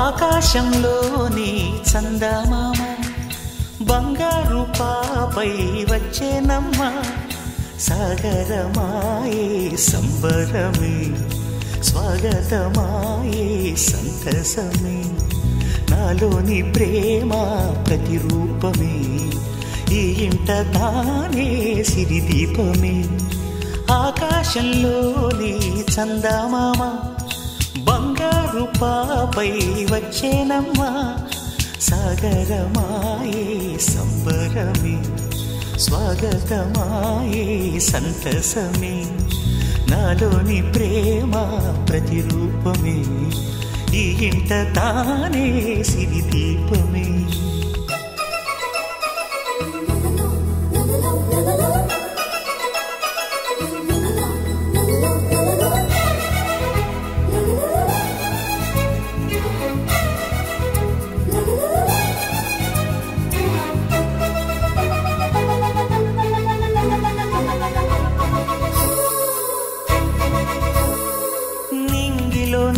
ఆకాశంలోని చందమామ బంగారు పాపై వచ్చేనమ్మ సాగరమాయే సంబరమే స్వాగతమాయే సంతసమే నాలోని ప్రేమ ప్రతిరూపమే ఈ ఇంట తానే సిరిదీపమే ఆకాశంలోని చందమామ బంగారు పాపై వచ్చేనమ్మా సాగరమాయే సంబరమే స్వాగతమాయే సంతసమే నాలోని ప్రేమ ప్రతిరూపమే ఈ ఇంట తానే సిరిదీపమే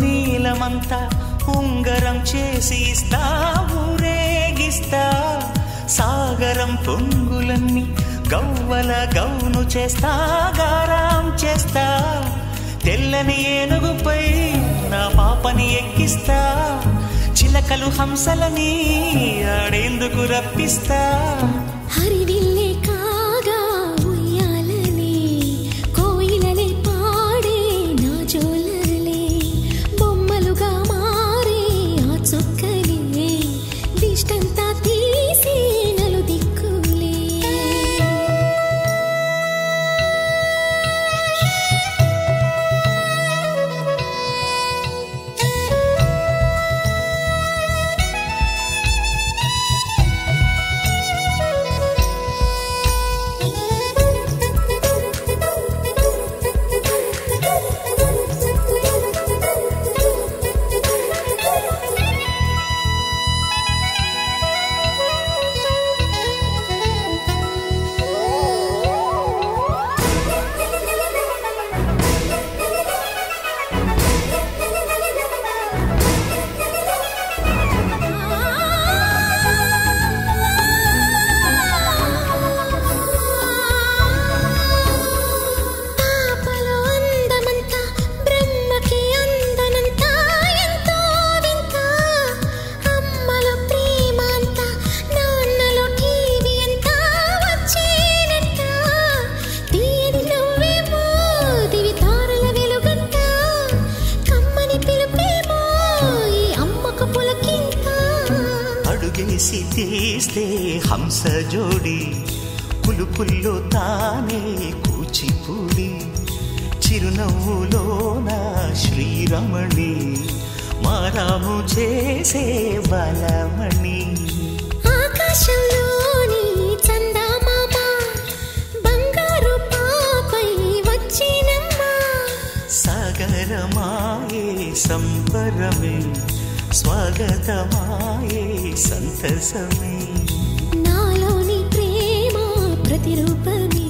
నీలమంతా ఉంగరం చేసి ఇస్తా ఊరేగిస్తా సాగరం పొంగులన్నీ గవ్వల గౌను చేస్తా గారాం చేస్తా తెల్లని ఏనుగుపై నా పాపని ఎక్కిస్తా చిలకలు హంసలని ఆడేందుకు రప్పిస్తా హరివిల్లే కాగా ఉయ్యాలని కోయిలలే పాడే నా జోలలే బొమ్మలుగా మారే ఆ చొక్కలే దిష్టంతా తీసి నలు దిక్కులే అడుగేసి తీస్తే హంస జోడి పులుపుల్లో తానే కూచిపూడి చిరునవ్వులోన శ్రీరమణి మారాము చేసే బలమణి ఆకాశంలోని చందమామ బంగారు పాపై వచ్చినమ్మా సాగరమాయే సంబరమే స్వాగతమాయే సంతసమే నాలోని ప్రేమ ప్రతిరూపమే